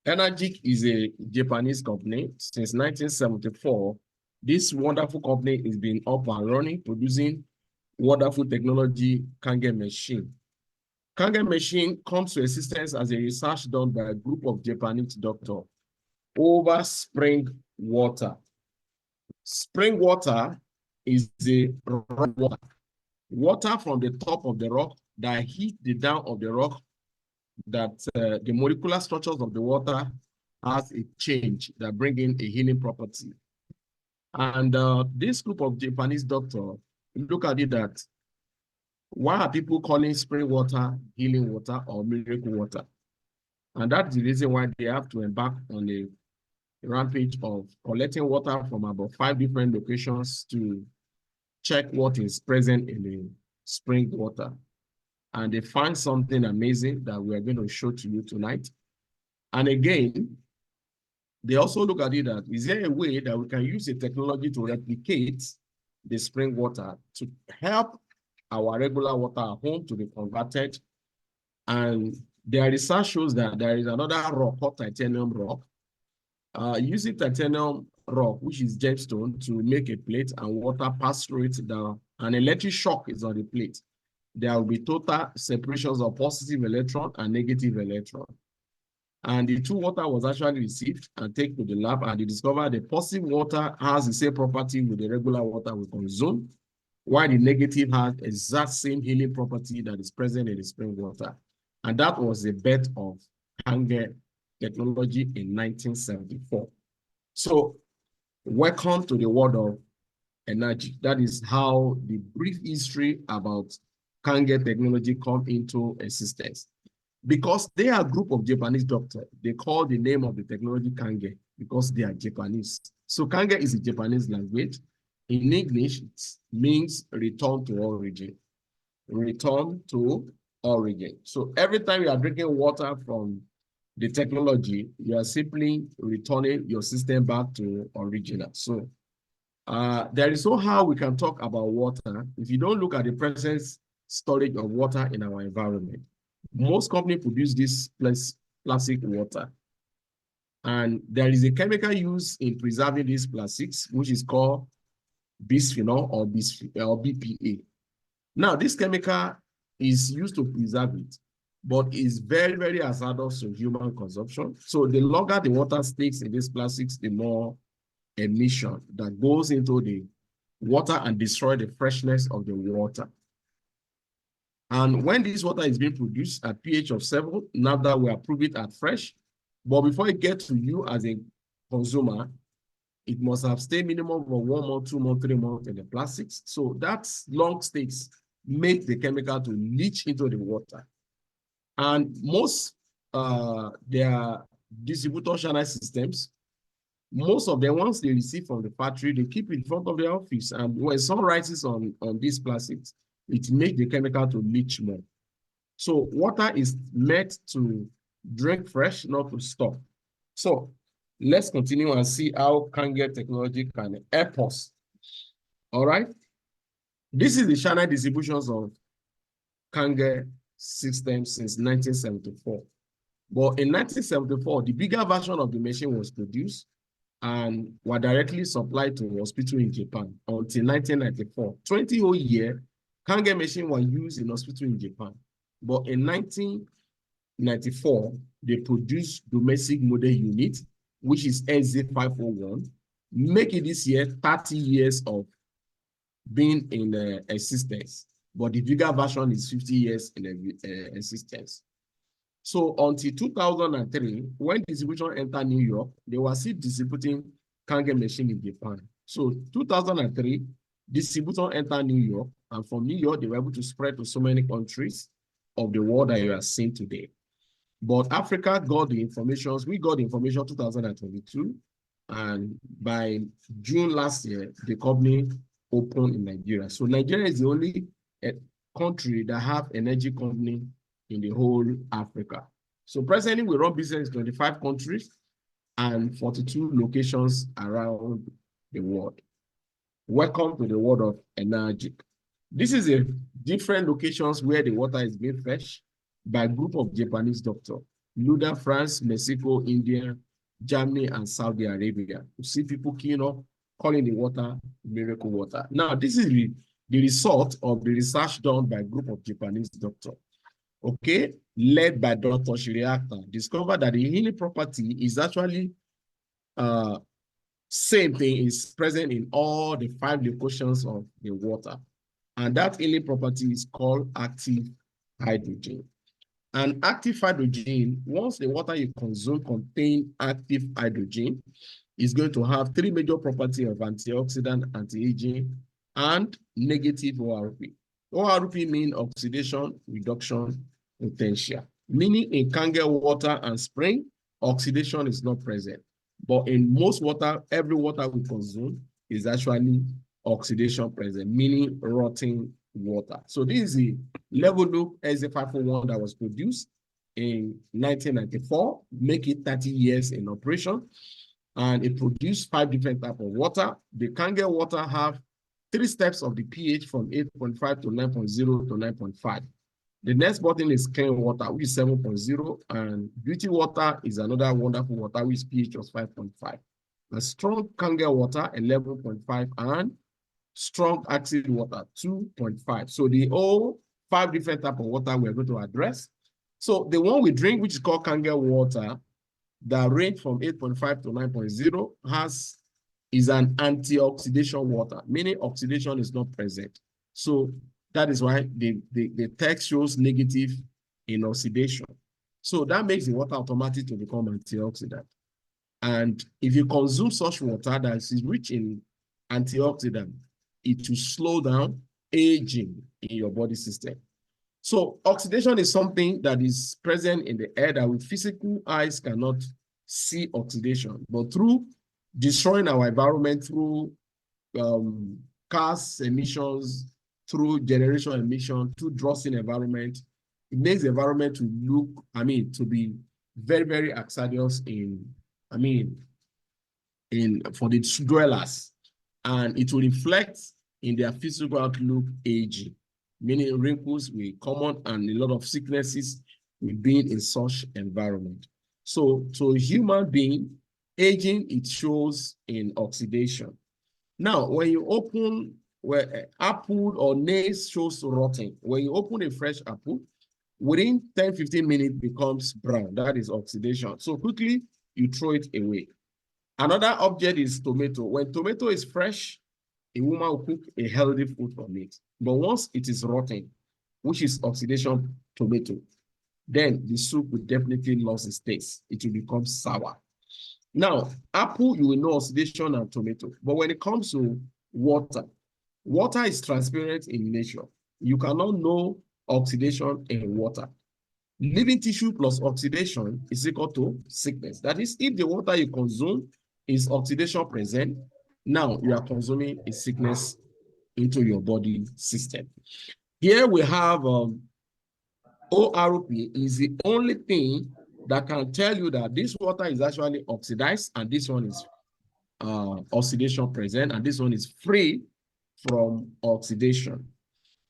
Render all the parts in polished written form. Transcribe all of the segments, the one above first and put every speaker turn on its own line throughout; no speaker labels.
Enagic is a Japanese company. Since 1974, this wonderful company has been up and running, producing wonderful technology Kangen machine. Kangen machine comes to existence as a research done by a group of Japanese doctors over spring water. Spring water is the water. Water from the top of the rock that hit the down of the rock, that the molecular structures of the water has a change that bring in a healing property. And this group of Japanese doctors look at it that why are people calling spring water healing water or miracle water? And that's the reason why they have to embark on a rampage of collecting water from about 5 different locations to check what is present in the spring water. And they find something amazing that we are going to show to you tonight. And again, they also look at it that is there a way that we can use a technology to replicate the spring water to help our regular water at home to be converted. And their research shows that there is another rock called titanium rock. Using titanium rock, which is gemstone, to make a plate and water pass through it, an electric shock is on the plate. There will be total separations of positive electron and negative electron. And the two water was actually received and taken to the lab, and they discovered the positive water has the same property with the regular water we consume, while the negative has exact same healing property that is present in the spring water. And that was the birth of Kangen technology in 1974. So welcome to the world of Enagic. That is how the brief history about Kangen technology come into existence. Because they are a group of Japanese doctors, they call the name of the technology Kangen because they are Japanese. So Kangen is a Japanese language. In English, it means return to origin. Return to origin. So every time you are drinking water from the technology, you are simply returning your system back to original. So there is no how we can talk about water if you don't look at the present storage of water in our environment. Most companies produce this plastic water. And there is a chemical used in preserving these plastics, which is called bisphenol or BPA. Now, this chemical is used to preserve it, but is very, very hazardous to human consumption. So the longer the water stays in these plastics, the more emission that goes into the water and destroy the freshness of the water. And when this water is being produced at pH of 7, now that we approve it as fresh, but before it gets to you as a consumer, it must have stayed minimum of 1 month, 2 months, 3 months in the plastics. So that long stays make the chemical to leach into the water. And most their distributor channel systems, most of them, once they receive from the factory, they keep it in front of their office. And when sun rises on these plastics, it makes the chemical to leach more. So water is meant to drink fresh, not to stop. So let's continue and see how Kangen technology can help us. All right. This is the channel distributions of Kangen system since 1974. But in 1974, the bigger version of the machine was produced and were directly supplied to a hospital in Japan until 1994. 20 whole year, Kangen machine were used in hospital in Japan. But in 1994, they produced domestic model unit, which is SZ501, making this year 30 years of being in existence. But the bigger version is 50 years in existence. So until 2003, when distribution entered New York, they were still distributing Kangen machine in Japan. So 2003, distributor entered New York, and from New York, they were able to spread to so many countries of the world that you are seeing today. But Africa got the information, we got the information 2022, and by June last year, the company opened in Nigeria. So Nigeria is the only country that have an energy company in the whole Africa. So presently, we run business in 25 countries and 42 locations around the world. Welcome to the world of Enagic. This is a different locations where the water is being fetched by a group of Japanese doctors. Luda, France, Mexico, India, Germany, and Saudi Arabia. You see people queuing up, calling the water miracle water. Now, this is the result of the research done by a group of Japanese doctors, okay, led by Dr. Shiriata, discovered that the healing property is actually same thing is present in all the 5 locations of the water. And that healing property is called active hydrogen. And active hydrogen, once the water you consume contain active hydrogen, is going to have 3 major properties of antioxidant, anti-aging, and negative ORP. ORP means oxidation reduction potential, meaning in Kangen water and spring, oxidation is not present. But in most water, every water we consume is actually oxidation present, meaning rotting water. So this is the level loop SA501 that was produced in 1994, make it 30 years in operation. And it produced 5 different types of water. The Kangen water have 3 steps of the pH from 8.5 to 9.0 to 9.5. The next button is clean water, which is 7.0, and beauty water is another wonderful water, which pH was 5.5. A strong Kangen water, 11.5, and strong acid water, 2.5. So the all 5 different types of water we're going to address. So the one we drink, which is called Kangen water, that range from 8.5 to 9.0 is an antioxidation water, meaning oxidation is not present. So that is why the text shows negative in oxidation. So that makes the water automatic to become antioxidant. And if you consume such water that is rich in antioxidant, it will slow down aging in your body system. So oxidation is something that is present in the air that with physical eyes cannot see oxidation, but through destroying our environment, through gas emissions, through generation emission, through drossing environment, it makes the environment to look, to be very, very hazardous for the dwellers. And it will reflect in their physical outlook aging, meaning wrinkles will common and a lot of sicknesses will be in such environment. So to a human being, aging, it shows in oxidation. Now, when you open apple or nails shows rotting. When you open a fresh apple, within 10-15 minutes becomes brown. That is oxidation. So quickly, you throw it away. Another object is tomato. When tomato is fresh, a woman will cook a healthy food from it. But once it is rotten, which is oxidation tomato, then the soup will definitely lose its taste. It will become sour. Now, apple, you will know oxidation and tomato. But when it comes to water, water is transparent in nature. You cannot know oxidation in water. Living tissue plus oxidation is equal to sickness. That is, if the water you consume is oxidation present, now you are consuming a sickness into your body system. Here we have ORP is the only thing that can tell you that this water is actually oxidized and this one is oxidation present and this one is free from oxidation.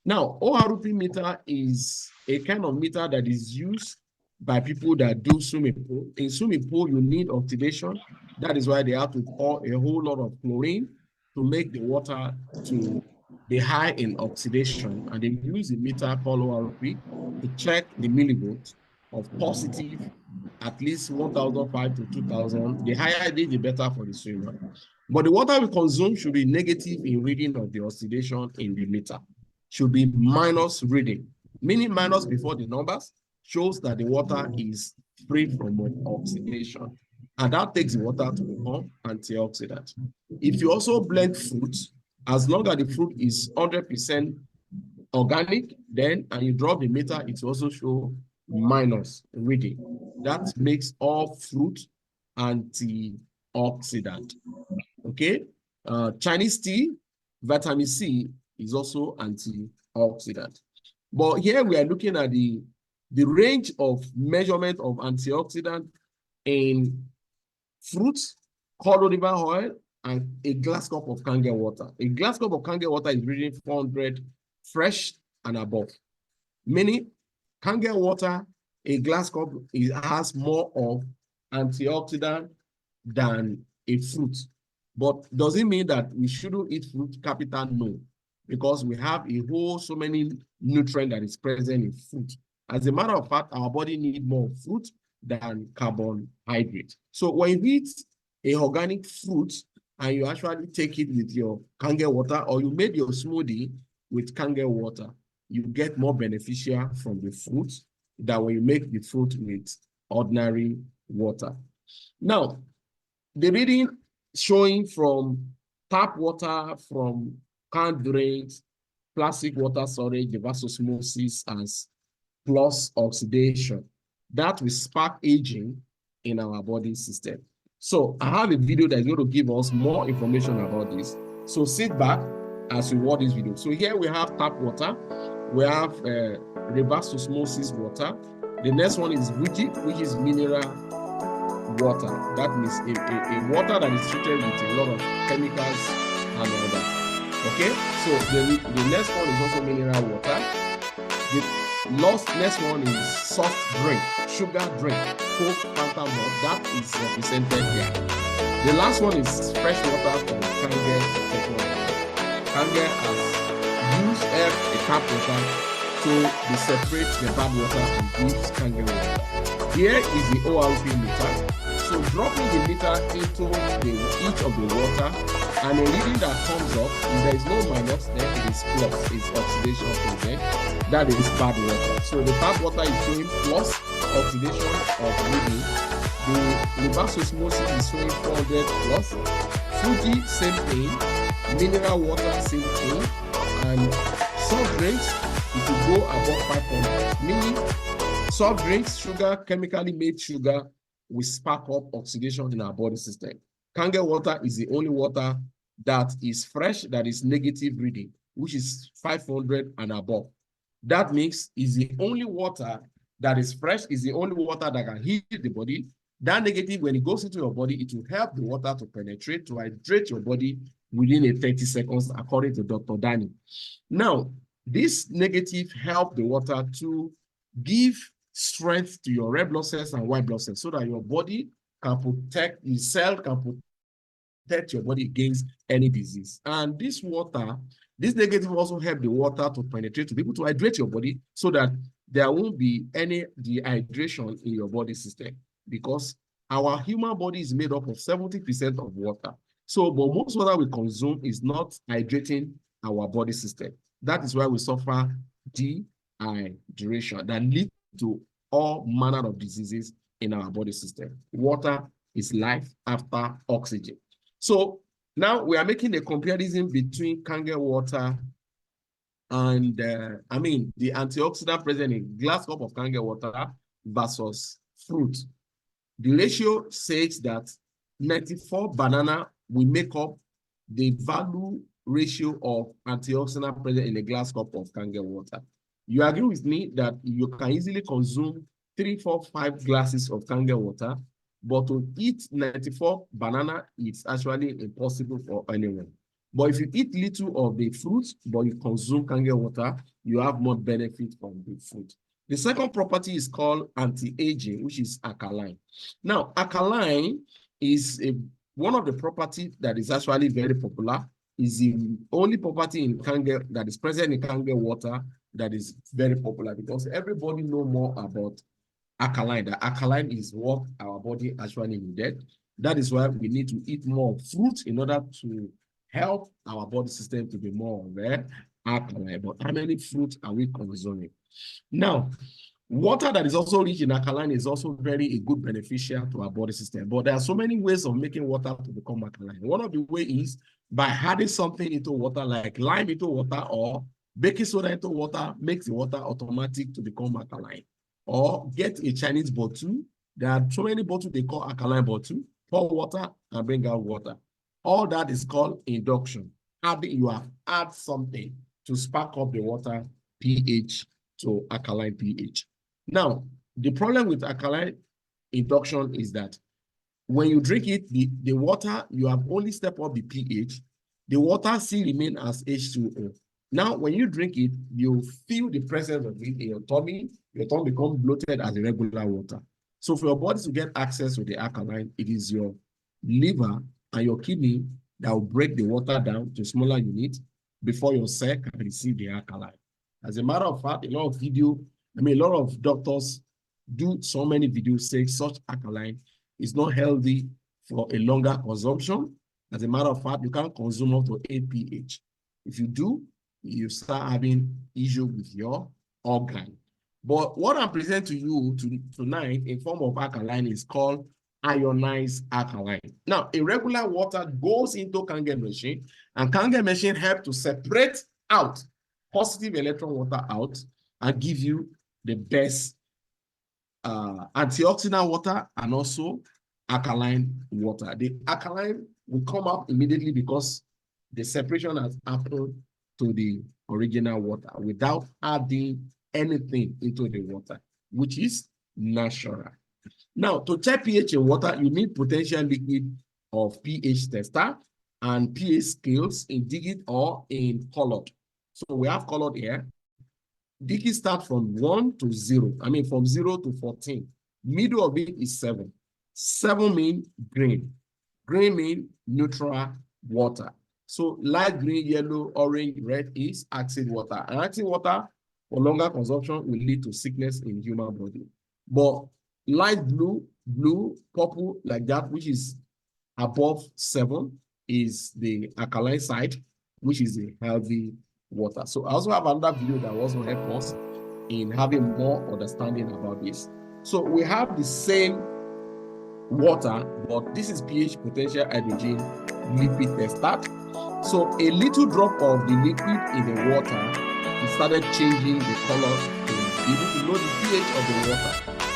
Now, ORP meter is a kind of meter that is used by people that do swimming pool. In swimming pool, you need oxidation. That is why they have to pour a whole lot of chlorine to make the water to be high in oxidation. And they use a meter called ORP to check the millivolts of positive, at least 1,005 to 2,000. The higher it is, the better for the swimmer. But the water we consume should be negative in reading of the oxidation in the meter. Should be minus reading, meaning minus before the numbers shows that the water is free from oxidation. And that takes the water to become antioxidant. If you also blend fruit, as long as the fruit is 100% organic, then and you drop the meter, it also shows minus reading. That makes all fruit antioxidant. Okay, Chinese tea, vitamin C is also antioxidant. But here we are looking at the range of measurement of antioxidant in fruits, cod liver oil, and a glass cup of Kangen water. A glass cup of Kangen water is reading 400 fresh and above. Meaning, Kangen water a glass cup has more of antioxidant than a fruit. But does it mean that we shouldn't eat fruit? Capital no, because we have a whole so many nutrients that is present in fruit. As a matter of fact, our body needs more fruit than carbohydrate. So when you eat a organic fruit and you actually take it with your Kangen water, or you made your smoothie with Kangen water, you get more beneficial from the fruit than when you make the fruit with ordinary water. Now, the reading showing from tap water, from canned drinks, plastic water storage, reverse osmosis, as plus oxidation, that will spark aging in our body system. So I have a video that is going to give us more information about this. So sit back as we watch this video. So here we have tap water, we have reverse osmosis water. The next one is Enagic, which is mineral water. That means a water that is treated with a lot of chemicals and all that. Okay, so the next one is also mineral water. The next one is soft drink, sugar drink, Coke, Fanta, that is represented here. The last one is fresh water from Kangen technology. Kangen has used a tap water to separate the bad water and gives Kangen water. Here is the ORP meter. So dropping the meter into each of the water, and a reading that comes up, if there is no minus, then it is plus, it's oxidation present. That is bad water. So the tap water is showing plus oxidation of reading. The reverse osmosis is showing 400 plus. Fuji, same thing. Mineral water, same thing. And soft drinks, it will go above 500. Meaning, soft drinks, sugar, chemically made sugar, will spark up oxidation in our body system. Kangen water is the only water that is fresh, that is negative reading, which is 500 and above. That means is the only water that is fresh, is the only water that can heat the body. That negative, when it goes into your body, it will help the water to penetrate, to hydrate your body within a 30 seconds, according to Dr. Danny. Now, this negative help the water to give strength to your red blood cells and white blood cells, so that your body can protect, your cell can protect your body against any disease. And this water, this negative also help the water to penetrate, to be able to hydrate your body, so that there won't be any dehydration in your body system, because our human body is made up of 70% of water. So, but most water we consume is not hydrating our body system. That is why we suffer dehydration that leads to all manner of diseases in our body system. Water is life after oxygen. So now we are making a comparison between Kangen water and the antioxidant present in glass cup of Kangen water versus fruit. The ratio says that 94 banana will make up the value ratio of antioxidant present in a glass cup of Kangen water. You agree with me that you can easily consume 3, 4, 5 glasses of Kangen water, but to eat 94 banana, it's actually impossible for anyone. But if you eat little of the fruits, but you consume Kangen water, you have more benefit from the fruit. The second property is called anti-aging, which is alkaline. Now, alkaline is one of the properties that is actually very popular. Is the only property in Kangen that is present in Kangen water that is very popular, because everybody knows more about alkaline. That alkaline is what our body actually needed. That is why we need to eat more fruit in order to help our body system to be more alkaline. But how many fruits are we consuming? Now, water that is also rich in alkaline is also very good beneficial to our body system. But there are so many ways of making water to become alkaline. One of the ways is by adding something into water, like lime into water or baking soda into water, makes the water automatic to become alkaline. Or get a Chinese bottle. There are so many bottles they call alkaline bottle. Pour water and bring out water. All that is called induction. You have add something to spark up the water pH to alkaline pH. Now, the problem with alkaline induction is that when you drink it, the water, you have only stepped up the pH. The water still remains as H2O. Now, when you drink it, you feel the presence of it in your tummy, your tongue becomes bloated as a regular water. So for your body to get access to the alkaline, it is your liver and your kidney that will break the water down to smaller units before your cell can receive the alkaline. As a matter of fact, a lot of doctors do so many videos saying such alkaline is not healthy for a longer consumption. As a matter of fact, you can't consume up to 8 pH. If you do, you start having issue with your organ. But what I'm presenting to you tonight in form of alkaline is called ionized alkaline. Now, a regular water goes into Kangen machine, and Kangen machine help to separate out positive electron water out and give you the best antioxidant water and also alkaline water. The alkaline will come up immediately because the separation has happened to the original water without adding anything into the water, which is natural. Now, to check pH in water, you need potential liquid of pH tester and pH scales in digit or in colored. So we have colored here. Digit start from 1 to 0. From 0 to 14. Middle of it is 7. 7 mean green. Green mean neutral water. So light green, yellow, orange, red is acid water. And acid water for longer consumption will lead to sickness in human body. But light blue, purple, like that, which is above 7, is the alkaline side, which is a healthy water. So I also have another video that will also help us in having more understanding about this. So we have the same water, but this is pH potential hydrogen lipid tester. So a little drop of the liquid in the water, it started changing the color to be able to know the pH of the water.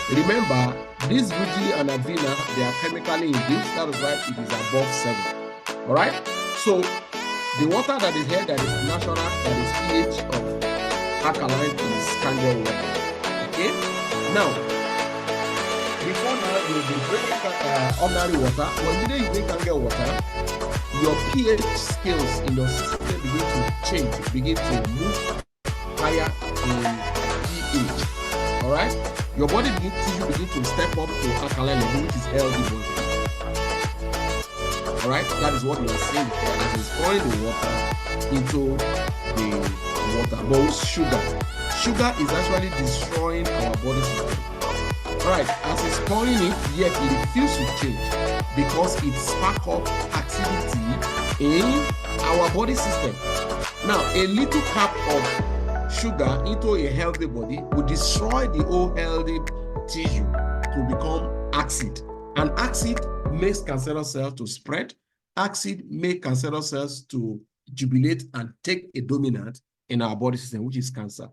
Remember, this Vuji and Avina, they are chemically induced. That is why it is above 7. All right. So the water that is here, that is natural, that is pH of alkaline, is Kangen water. Okay. Now, before now, you will be drinking ordinary water. When you drink Kangen water, your pH scales in your system begin to change, begin to move higher in pH. All right. Your body begin to step up to alkaline level, which is healthy body. All right, that is what we are saying as it's pouring the water into the water. But with sugar is actually destroying our body system. All right, as it's pouring it, yet it refuses to change because it sparks up activity in our body system. Now, a little cup of sugar into a healthy body will destroy the whole healthy tissue to become acid. And acid makes cancerous cells to spread. Acid makes cancerous cells to jubilate and take a dominant in our body system, which is cancer.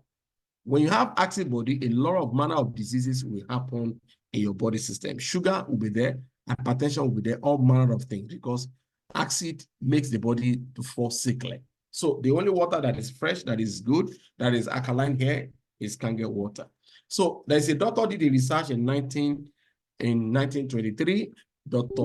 When you have acid body, a lot of manner of diseases will happen in your body system. Sugar will be there, hypertension will be there, all manner of things, because acid makes the body to fall sickly. So the only water that is fresh, that is good, that is alkaline here is Kangen water. So there's a doctor did a research in 1923, Dr.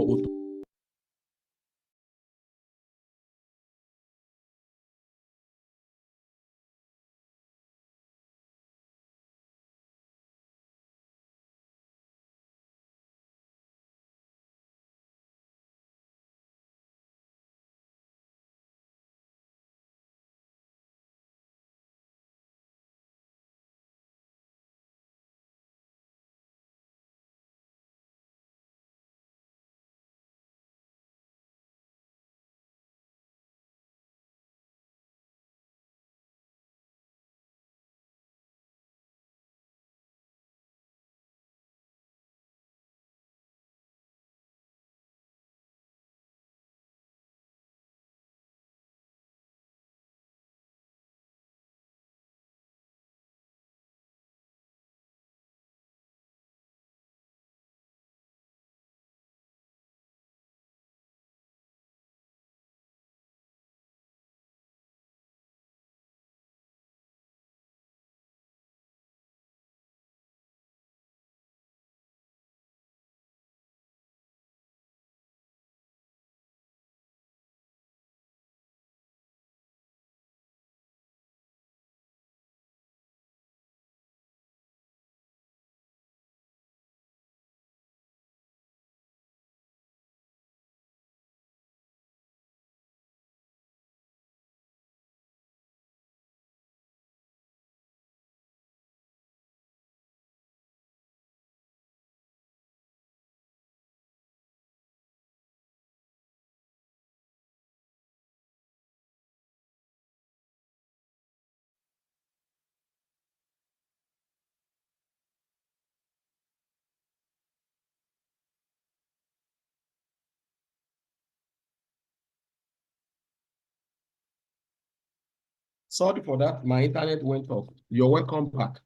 Sorry for that. My internet went off. You're welcome back.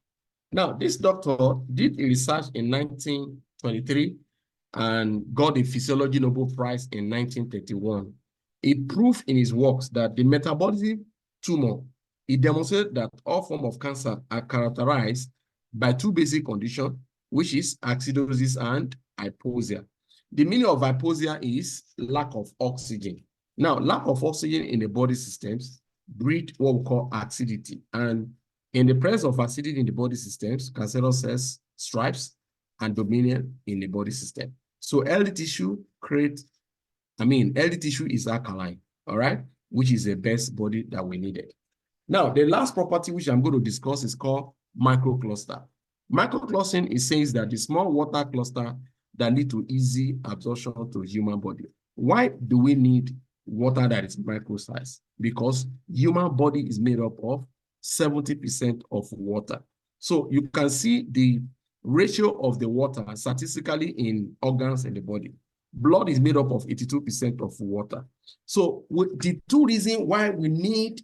Now, this doctor did a research in 1923 and got a physiology Nobel Prize in 1931. He proved in his works that the metabolism tumor, he demonstrated that all forms of cancer are characterized by two basic conditions, which is acidosis and hypoxia. The meaning of hypoxia is lack of oxygen. Now, lack of oxygen in the body systems breed what we call acidity. And in the presence of acidity in the body systems, cancerous cells stripes and dominion in the body system. So healthy tissue healthy tissue is alkaline, all right, which is the best body that we needed. Now, the last property which I'm going to discuss is called microcluster. Microclustering, it says that the small water cluster that lead to easy absorption to human body. Why do we need water that is micro size? Because human body is made up of 70% of water. So you can see the ratio of the water statistically in organs in the body. Blood is made up of 82% of water. So the two reasons why we need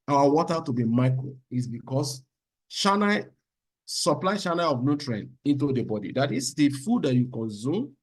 our water to be micro is because supply channel of nutrient into the body. That is the food that you consume,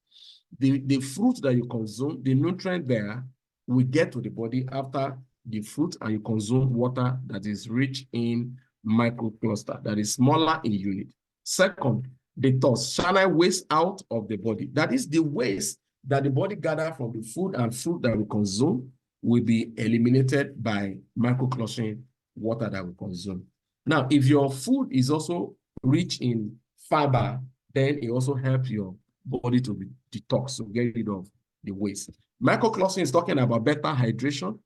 the fruit that you consume, the nutrient there will get to the body after the fruit, and you consume water that is rich in microcluster, that is smaller in unit. Second, the toss channel waste out of the body. That is the waste that the body gather from the food and fruit that we consume will be eliminated by microclustering water that we consume. Now, if your food is also rich in fiber, then it also helps your body to be detox, so get rid of the waste. Microclustering is talking about better hydration,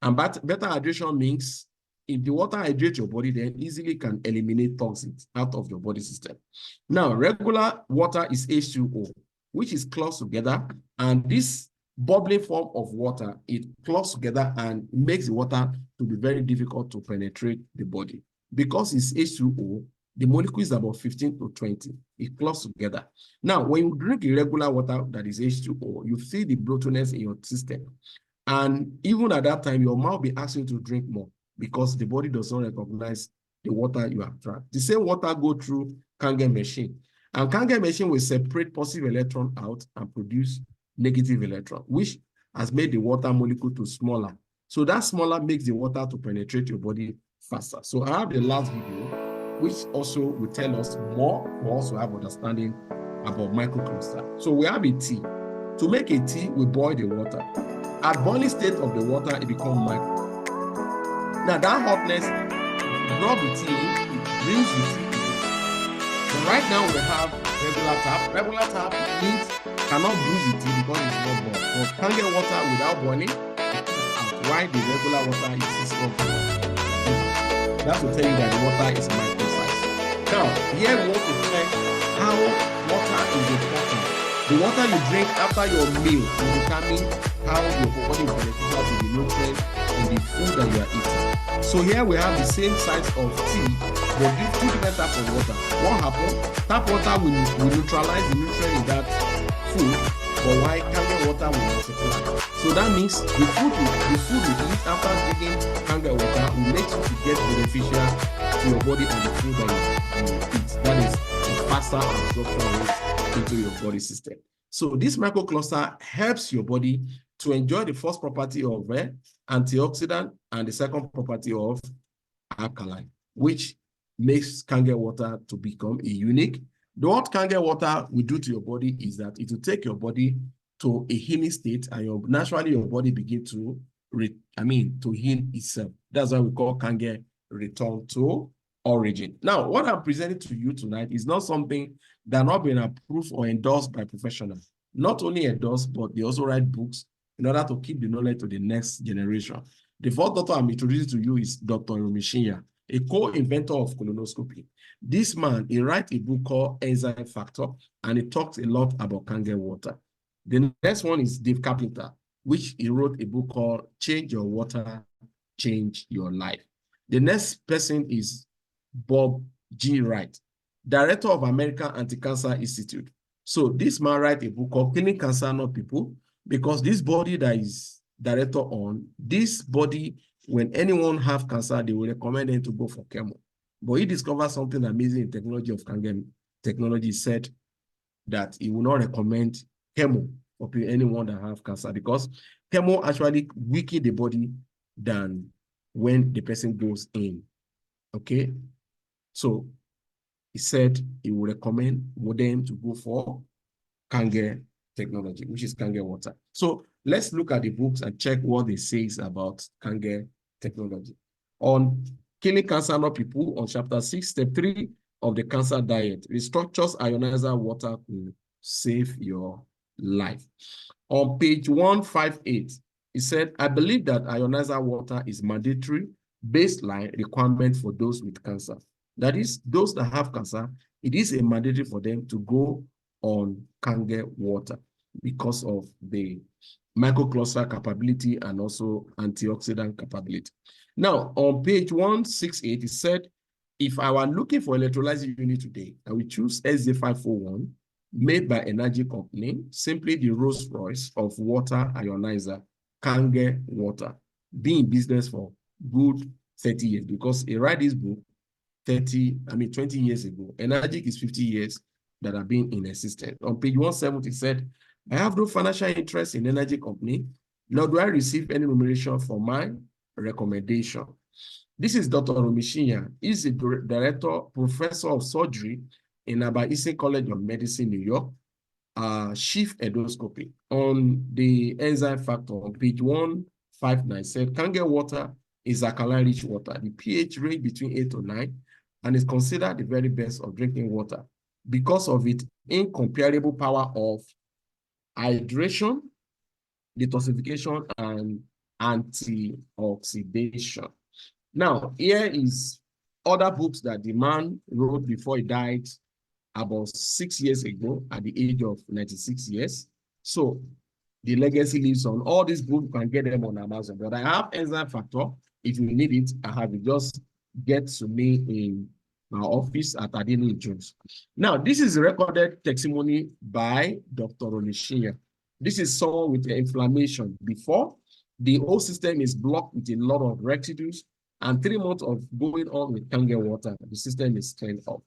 and better hydration means if the water hydrates your body, then easily can eliminate toxins out of your body system. Now, regular water is H2O, which is close together, and this bubbling form of water, it close together and makes the water to be very difficult to penetrate the body. Because it's H2O, the molecule is about 15 to 20. It close together. Now, when you drink irregular water that is H2O, you feel the bloatiness in your system. And even at that time, your mouth will be asking you to drink more because the body does not recognize the water you have drank. The same water go through Kangen machine. And Kangen machine will separate positive electron out and produce negative electron, which has made the water molecule to smaller. So that smaller makes the water to penetrate your body faster. So I have the last video, which also will tell us more for us to have understanding about microcluster. So we have a tea. To make a tea, we boil the water. At boiling state of the water, it becomes micro. Now that hotness, rub the tea, it brings the tea. So right now we have regular tap. Regular tap means cannot bruise the tea because it's not boiled. But Kangen water without boiling, why the regular water is not boiled. That's to tell you that the water is micro size. Now, here we want to check how water is important. The water you drink after your meal will determine how your body is beneficial to the nutrients in the food that you are eating. So here we have the same size of tea, but two different types of water. What happens? Tap water will neutralize the nutrient in that food, but while Kangen water will multiply. So that means the food you eat after drinking Kangen water will make you to get beneficial to your body and the food that you eat. That is a faster absorption rate into your body system. So this microcluster helps your body to enjoy the first property of antioxidant and the second property of alkaline, which makes Kangen water to become a unique. What Kangen water will do to your body is that it will take your body to a healing state, and naturally your body begin to heal itself. That's why we call Kangen return to origin. Now, what I'm presenting to you tonight is not something that not been approved or endorsed by professionals. Not only endorsed, but they also write books in order to keep the knowledge to the next generation. The first doctor I'm introducing to you is Dr. Romishinya, a co-inventor of colonoscopy. This man, he writes a book called Enzyme Factor, and he talks a lot about Kangen water. The next one is Dave Carpenter, which he wrote a book called Change Your Water, Change Your Life. The next person is Bob G. Wright, director of American Anti-Cancer Institute. So this man writes a book called Killing Cancer, Not People, because this body that is director on, this body when anyone have cancer, they will recommend them to go for chemo. But he discovered something amazing in technology of Kangen technology. Said that he will not recommend chemo for anyone that have cancer because chemo actually weaken the body than when the person goes in. Okay, so he said he will recommend them to go for Kangen technology, which is Kangen water. So let's look at the books and check what they say about Kangen technology. On killing cancer not people, on chapter 6, step 3 of the cancer diet, restructures ionizer water to save your life. On page 158, he said, I believe that ionizer water is mandatory baseline requirement for those with cancer. That is, those that have cancer, it is a mandatory for them to go on Kangen water because of the microcluster capability and also antioxidant capability. Now, on page 168, it said, if I were looking for electrolyzer unit today, I will choose SJ501 made by Enagic company, simply the Rolls Royce of water ionizer, Kangen water, been in business for good 30 years because he wrote this book 20 years ago. Enagic is 50 years that have been in existence. On page 170, it said, I have no financial interest in Enagic company, nor do I receive any remuneration for my recommendation. This is Dr. Romishinya. He's a director, professor of surgery in Abaise College of Medicine, New York, chief endoscopy. On the enzyme factor on page 159 said, Kangen water is alkaline rich water. The pH range between 8 to 9 and is considered the very best of drinking water because of its incomparable power of hydration, detoxification, and antioxidation. Now, here is other books that the man wrote before he died about 6 years ago at the age of 96 years. So the legacy lives on. All these books, you can get them on Amazon. But I have enzyme factor. If you need it, I have it. Just get to me in my office at Adeyemi Jones. Now, this is a recorded testimony by Dr. Onishiya. This is someone with inflammation. Before, the whole system is blocked with a lot of residues, and 3 months of going on with Kangen water, the system is cleaned up.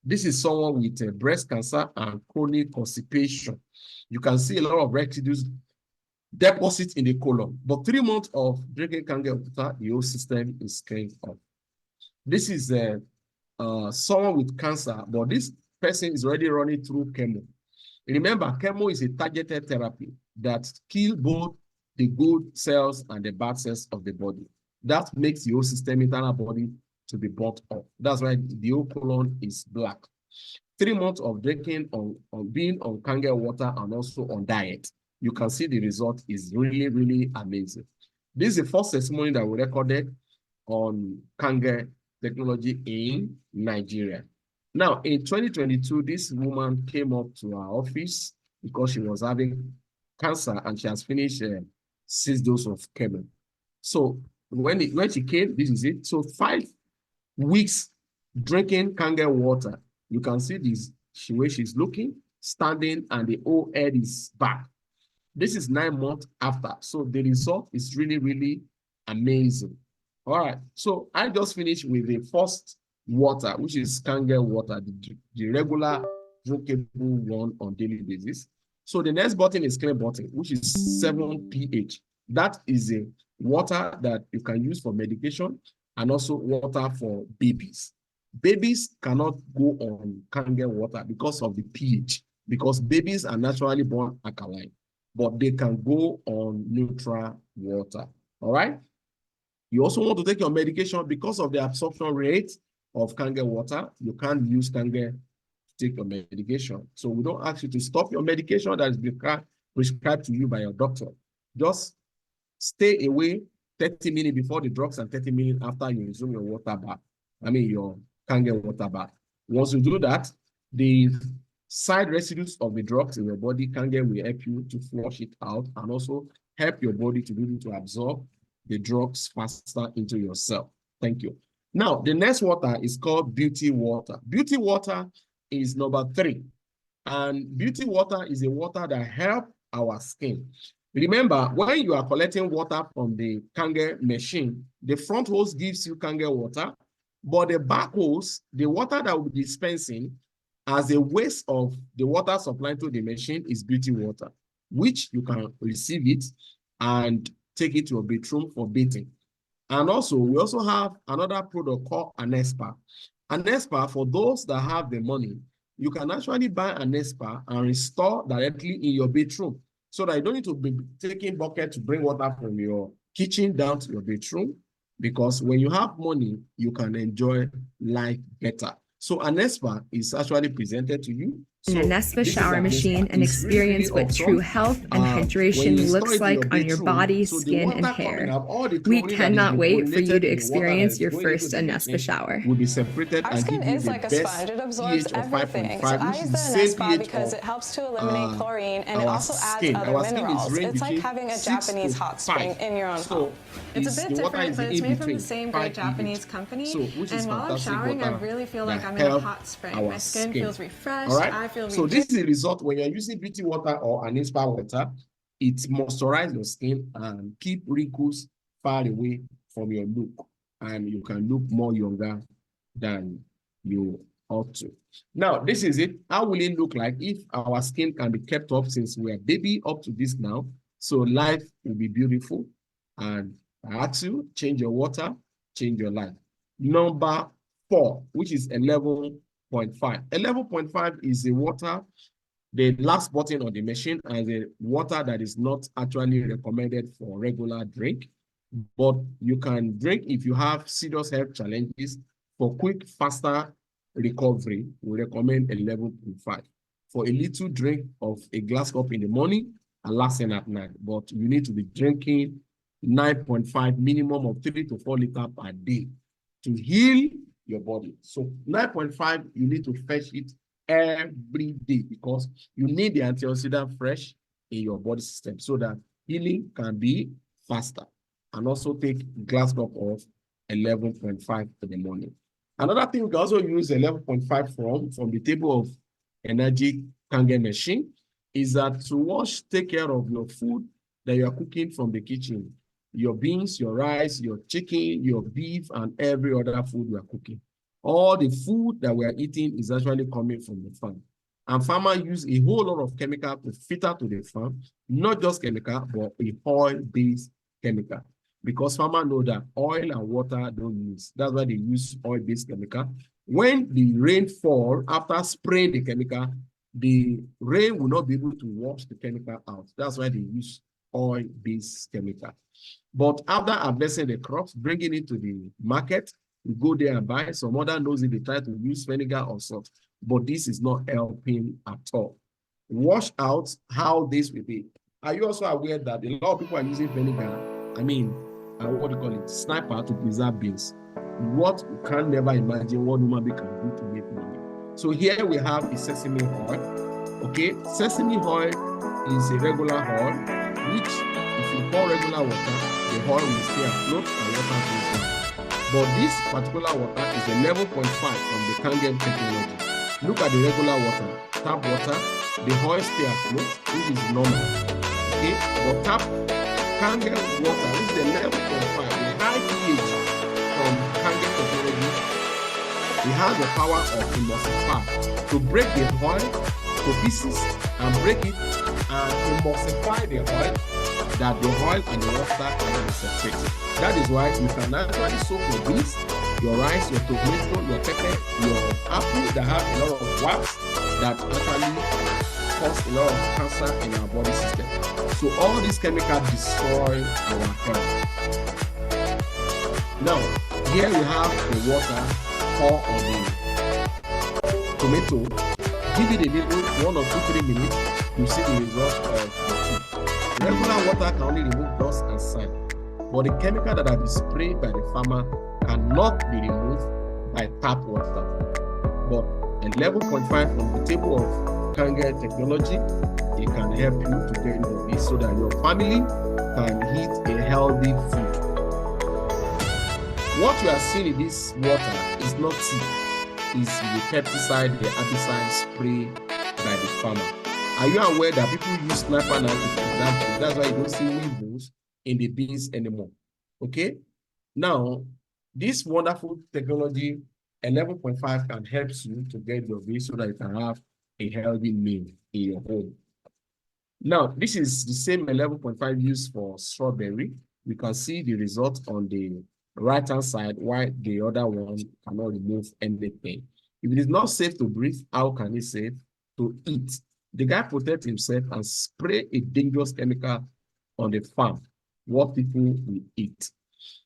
This is someone with breast cancer and chronic constipation. You can see a lot of residues deposits in the colon, but 3 months of drinking Kangen water, the whole system is cleaned up. This is someone with cancer, but this person is already running through chemo. Remember, chemo is a targeted therapy that kills both the good cells and the bad cells of the body. That makes the whole system, internal body, to be brought up. That's why the whole colon is black. 3 months of drinking on being on Kangen water and also on diet, you can see the result is really, really amazing. This is the first testimony that we recorded on Kangen technology in Nigeria. Now, in 2022, this woman came up to our office because she was having cancer and she has finished 6 doses of chemo. So when she came, this is it. So 5 weeks drinking Kangen water. You can see this way she's looking, standing, and the whole head is back. This is 9 months after. So the result is really, really amazing. All right. So I just finished with the first water, which is Kangen water, the regular drinkable one on daily basis. So the next button is clear button, which is 7 pH. That is a water that you can use for medication and also water for babies. Babies cannot go on Kangen water because of the pH, because babies are naturally born alkaline, but they can go on neutral water. All right. You also want to take your medication because of the absorption rate of Kangen water. You can't use Kangen to take your medication. So we don't ask you to stop your medication that is prescribed to you by your doctor. Just stay away 30 minutes before the drugs and 30 minutes after you resume your water bath. Your Kangen water bath. Once you do that, the side residues of the drugs in your body, Kangen will help you to flush it out and also help your body to be able to absorb the drugs faster into your cell. Thank you. Now, the next water is called beauty water. Beauty water is number 3. And beauty water is a water that helps our skin. Remember, when you are collecting water from the Kangen machine, the front hose gives you Kangen water, but the back hose, the water that will be dispensing as a waste of the water supply to the machine is beauty water, which you can receive it and take it to your bedroom for bathing. And also, we also have another product called an Espa. An Espa, for those that have the money, you can actually buy an Espa and install directly in your bedroom, so that you don't need to be taking bucket to bring water from your kitchen down to your bedroom, because when you have money, you can enjoy life better. So an Espa is actually presented to you.
So an Espa shower machine and experience what true health and hydration looks like on your body, skin, and hair. We cannot wait for you to experience your first Espa shower.
Will be separated.
Our skin is like a sponge. It absorbs everything. So I use the Espa because it helps to eliminate chlorine, and it also adds other minerals. It's like having a Japanese hot spring in your own home.
It's a bit different, but it's made from the same great Japanese company. And while I'm showering, I really feel like I'm in a hot spring. My skin feels refreshed. I feel
so this is the result when you're using beauty water or an Espa water. It moisturizes your skin and keep wrinkles far away from your look, and you can look more younger than you ought to. Now, this is it. How will it look like if our skin can be kept up since we are baby up to this now? So life will be beautiful. And I ask you, change your water, change your life. Number 4, which is 11.5. 11.5 is the water, the last button on the machine, and the water that is not actually recommended for regular drink, but you can drink if you have serious health challenges. For quick, faster recovery, we recommend 11.5. For a little drink of a glass cup in the morning and lasting at night, but you need to be drinking 9.5, minimum of 3 to 4 liters per day to heal your body. So 9.5, you need to fetch it every day because you need the antioxidant fresh in your body system so that healing can be faster. And also take glass cup of 11.5 in the morning. Another thing, we can also use 11.5 from the table of Enagic Kangen machine is that to take care of your food that you are cooking from the kitchen. Your beans, your rice, your chicken, your beef, and every other food you are cooking. All the food that we are eating is actually coming from the farm. And farmers use a whole lot of chemical to filter to the farm, not just chemical, but a oil-based chemical. Because farmers know that oil and water don't mix. That's why they use oil-based chemical. When the rain falls, after spraying the chemical, the rain will not be able to wash the chemical out. That's why they use oil-based chemical. But after harvesting the crops, bringing it to the market, we go there and buy. Some other knows if they try to use vinegar or salt, but this is not helping at all. Wash out how this will be. Are you also aware that a lot of people are using vinegar? What do you call it? Sniper to preserve beans. What you can never imagine what human being can do to make money. So here we have the sesame oil. Okay, sesame oil is a regular oil, which if you pour regular water, the oil will stay afloat and water goes down. But this particular water is 11.5 from the Kangen technology. Look at the regular water, tap water, the oil stay afloat, which is normal. Okay, but tap Kangen water, which is 11.5, the high pH from Kangen technology, it has the power of emulsify to break the oil to pieces and break it and emulsify the oil, that the oil and the water can be separated. That is why you can actually soak your beans, your rice, your tomato, your pepper, your apple that have a lot of wax that actually cause a lot of cancer in our body system. So all these chemicals destroy our health. Now, here we have the water pour on the tomato. Give it a little 1 or 2, 3 minutes. You see the result of the food. Regular water can only remove dust and sand, but the chemical that have been sprayed by the farmer cannot be removed by tap water. But 11.5 from the table of Kangen technology, it can help you to get rid of this so that your family can eat a healthy food. What you are seeing in this water is not tea. It's the pesticide, the herbicide spray by the farmer. Are you aware that people use sniper now to preserve? That's why you don't see windows in the beans anymore. Okay? Now, this wonderful technology, 11.5 can help you to get your beans so that you can have a healthy meal in your home. Now, this is the same 11.5 used for strawberry. You can see the result on the right-hand side, while the other one cannot remove anything. If it is not safe to breathe, how can it safe to eat? The guy protects himself and spray a dangerous chemical on the farm, what people will eat.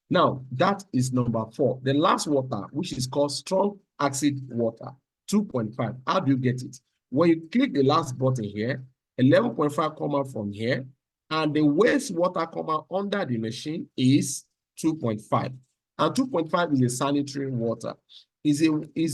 Now, that is number 4. The last water, which is called strong acid water, 2.5. How do you get it? When you click the last button here, 11.5 come out from here, and the wastewater come out under the machine is 2.5. And 2.5 is a sanitary water. Is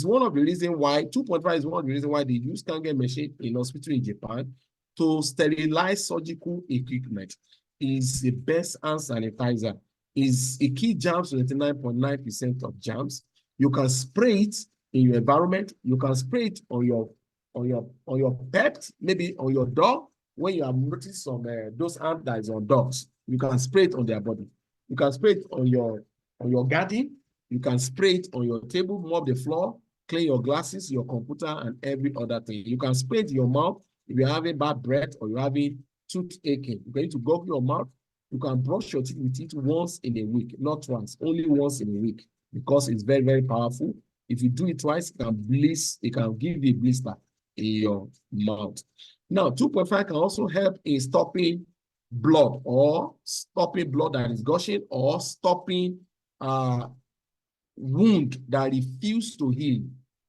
one of the reasons why 2.5 is one of the reasons why they use Kangen machine in hospital in Japan to sterilize surgical equipment. Is the best hand sanitizer. Is a key germs, 99.9% of germs. You can spray it in your environment. You can spray it on your pet, maybe on your dog. When you have noticed some those ants that is on dogs, you can spray it on their body. You can spray it on your garden. You can spray it on your table, mop the floor, clean your glasses, your computer, and every other thing. You can spray it in your mouth if you're having bad breath or you're having toothache. You need to gargle your mouth. You can brush your teeth with it once in a week, not twice, only once in a week, because it's very, very powerful. If you do it twice, it can give you a blister in your mouth. Now, 2.5 can also help in stopping blood that is gushing, or stopping wound that refuse to heal.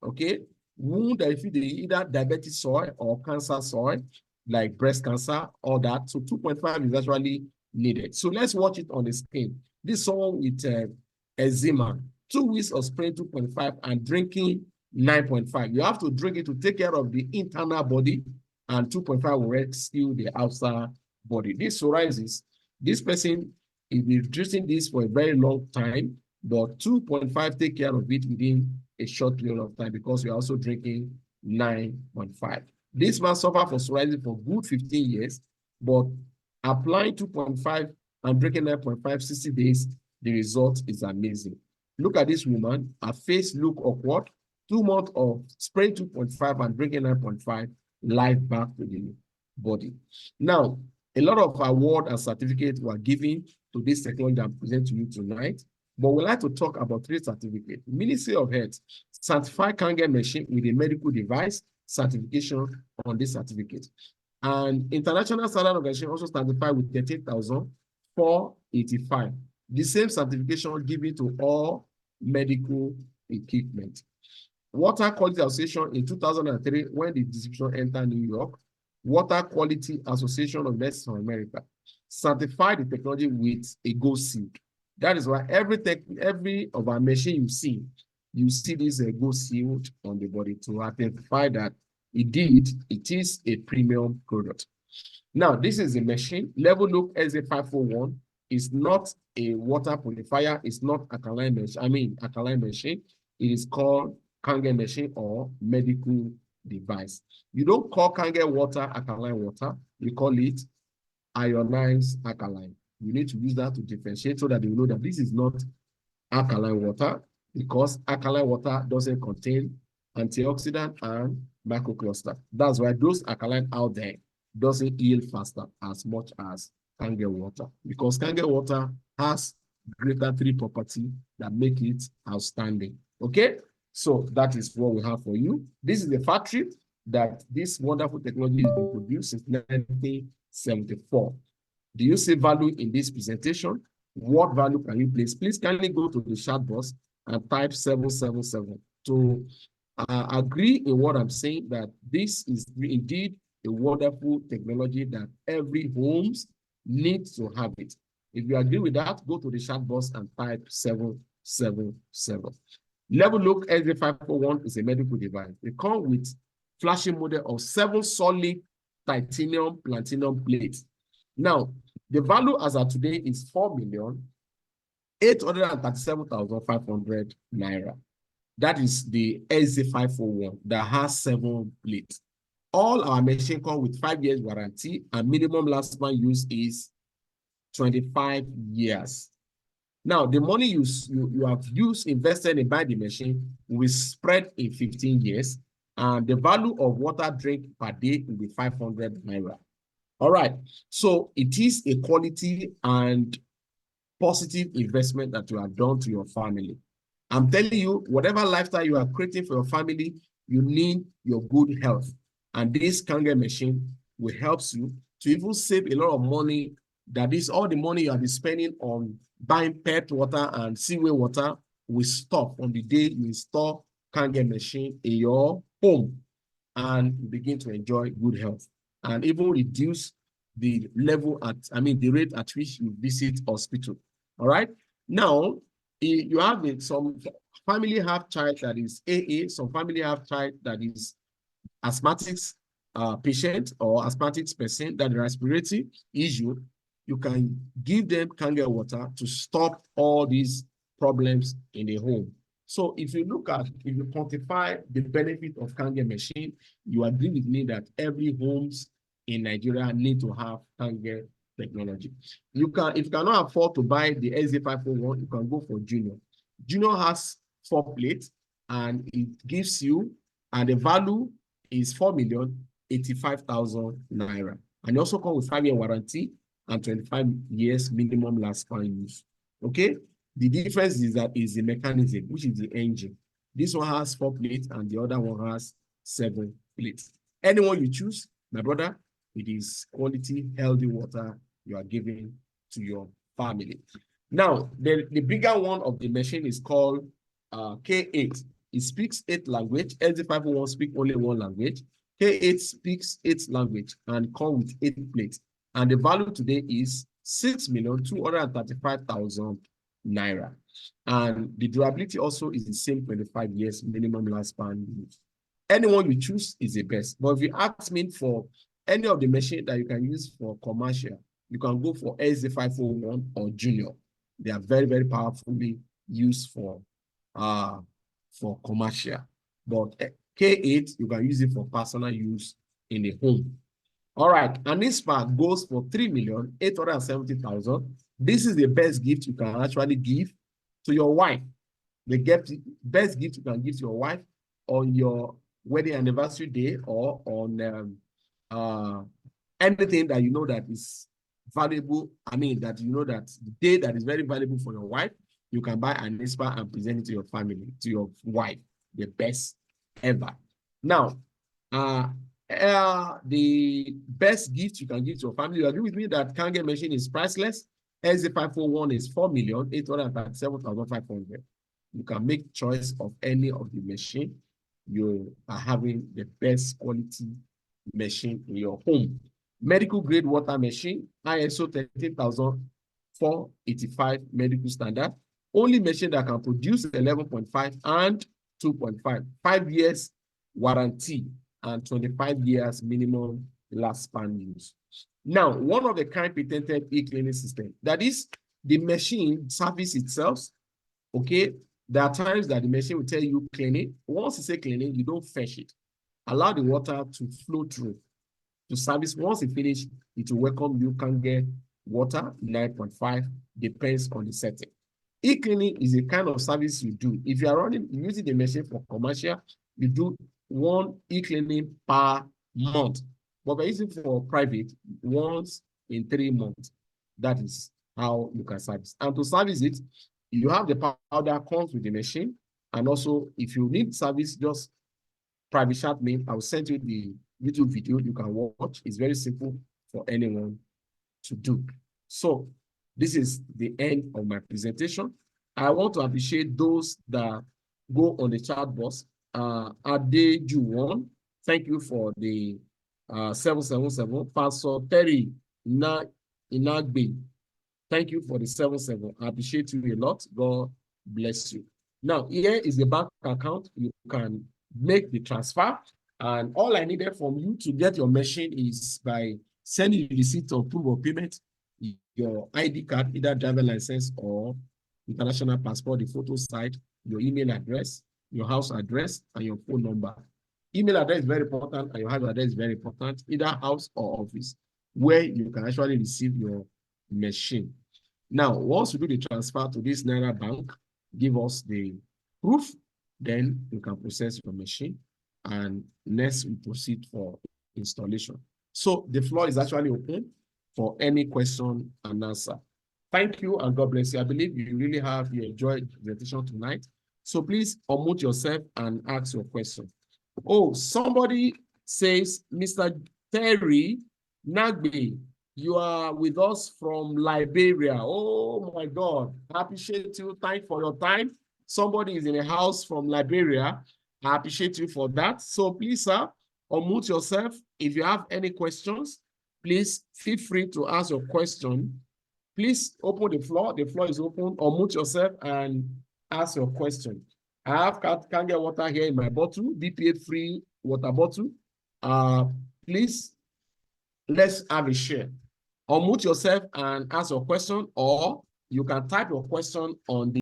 Okay, wound that refuse to heal, either diabetic soil or cancer soil, like breast cancer, all that. So 2.5 is actually needed. So let's watch it on the screen. This someone with eczema, 2 weeks of spraying 2.5 and drinking 9.5. You have to drink it to take care of the internal body, and 2.5 will rescue the outside body. This psoriasis, this person is reducing this for a very long time, but 2.5 take care of it within a short period of time because you're also drinking 9.5. This man suffered from psoriasis for good 15 years, but applying 2.5 and drinking 9.5 60 days, the result is amazing. Look at this woman. Her face look awkward. 2 months of spraying 2.5 and drinking 9.5, life back to the body. Now, a lot of awards and certificates were given to this technology I'm presenting to you tonight, but we'd like to talk about 3 certificates. Ministry of Health certified Kangen machine with a medical device certification on this certificate. And International Standard Organization also certified with 13,485. The same certification given to all medical equipment. Water Quality Association in 2003, when the distribution entered New York, Water Quality Association of West America certified the technology with a gold seal. That is why every of our machine you see this gold seal on the body to identify that indeed it is a premium product. Now, this is a machine. Level Look SA501 is not a water purifier. It's not alkaline machine. It is called Kangen machine or medical device. You don't call Kangen water alkaline water. You call it ionized alkaline. You need to use that to differentiate so that you know that this is not alkaline water, because alkaline water doesn't contain antioxidant and microcluster. That's why those alkaline out there doesn't heal faster as much as Kangen water, because Kangen water has greater 3 properties that make it outstanding. Okay, so that is what we have for you. This is the factory that this wonderful technology has been produced since 1974. Do you see value in this presentation? What value can you place? Please kindly go to the chat box and type 777 to agree in what I'm saying, that this is indeed a wonderful technology that every homes needs to have it. If you agree with that, go to the chat box and type 777. Level Look SA501 is a medical device. It comes with flashing model of 7 solid titanium platinum plates. Now, the value as of today is 4,837,500 naira. That is the SA501 that has 7 plates. All our machine come with 5 years warranty, and minimum lifespan use is 25 years. Now, the money you have invested in buying the machine will spread in 15 years, and the value of water drink per day will be 500 naira. All right. So it is a quality and positive investment that you have done to your family. I'm telling you, whatever lifestyle you are creating for your family, you need your good health. And this Kangen machine will help you to even save a lot of money. That is, all the money you have been spending on buying pet water and seaway water will stop on the day you install Kangen machine in your home, and you begin to enjoy good health, and even reduce the level the rate at which you visit hospital. All right. Now, you have some family have child that is AA, some family have child that is asthmatic patient or asthmatic person that respiratory issue. You can give them Kangen water to stop all these problems in the home. So if you quantify the benefit of Kangen machine, you agree with me that every homes in Nigeria need to have Kangen technology. If you cannot afford to buy the SZ501, you can go for Junior. Junior has 4 plates, and it gives you, and the value is 4,085,000 naira. And it also comes with 5-year warranty and 25 years minimum lifespan use. Okay? The difference is the mechanism, which is the engine. This one has 4 plates and the other one has 7 plates. Anyone you choose, my brother, it is quality, healthy water you are giving to your family. Now, the bigger one of the machine is called K8. It speaks 8 languages. SZ501 speaks only 1 language. K8 speaks 8 languages and comes with 8 plates. And the value today is 6,235,000 naira. And the durability also is the same 25 years minimum lifespan use. Anyone you choose is the best. But if you ask me for any of the machine that you can use for commercial, you can go for SZ501 or Junior. They are very, very powerfully used for commercial. But K8, you can use it for personal use in the home. All right, and this part goes for 3,870,000. This is the best gift you can actually give to your wife. The best gift you can give to your wife on your wedding anniversary day, or on anything that you know that is valuable. That you know that the day that is very valuable for your wife, you can buy an ISPA and present it to your family, to your wife, the best ever. Now, the best gift you can give to your family, you agree with me that Kangen machine is priceless. SZ501 is 4,837,500. You can make choice of any of the machine. You are having the best quality machine in your home. Medical grade water machine, ISO 13,485 medical standard. Only machine that can produce 11.5 and 2.5. 5 years warranty and 25 years minimum lifespan use. Now, one of the kind patented e-cleaning system, that is the machine service itself. Okay, there are times that the machine will tell you cleaning. Once you say cleaning, you don't fetch it. Allow the water to flow through to service. Once it finishes, it will welcome you Kangen water 9.5, depends on the setting. E-cleaning is a kind of service you do. If you are using the machine for commercial, you do 1 e-cleaning per month. But by using for private, once in 3 months. That is how you can service. And to service it, you have the powder comes with the machine. And also, if you need service, just private chat me. I will send you the YouTube video you can watch. It's very simple for anyone to do. So this is the end of my presentation. I want to appreciate those that go on the chat box. Adejuwon, thank you for the 777. Pastor Terry Inagbe, thank you for the 77. I appreciate you a lot. God bless you. Now, here is the bank account. You can make the transfer. And all I needed from you to get your machine is by sending the receipt of proof of payment, your ID card, either driver license or international passport, the photo site, your email address, your house address, and your phone number. email address is very important, and your house address is very important, either house or office, where you can actually receive your machine. Now, once you do the transfer to this Naira bank, give us the proof, then you can process your machine, and next we proceed for installation. So the floor is actually open for any question and answer. Thank you, and God bless you. I believe you enjoyed the presentation tonight. So please unmute yourself and ask your question. Oh, somebody says, Mr. Terry Nagbe, you are with us from Liberia. Oh my God, I appreciate you. Thank you for your time. Somebody is in a house from Liberia. I appreciate you for that. So please, sir, unmute yourself. If you have any questions, please feel free to ask your question. Please open the floor. The floor is open. Unmute yourself and ask your question. I have Kangen water here in my bottle, BPA-free water bottle. Please, let's have a share. Unmute yourself and ask your question, or you can type your question on the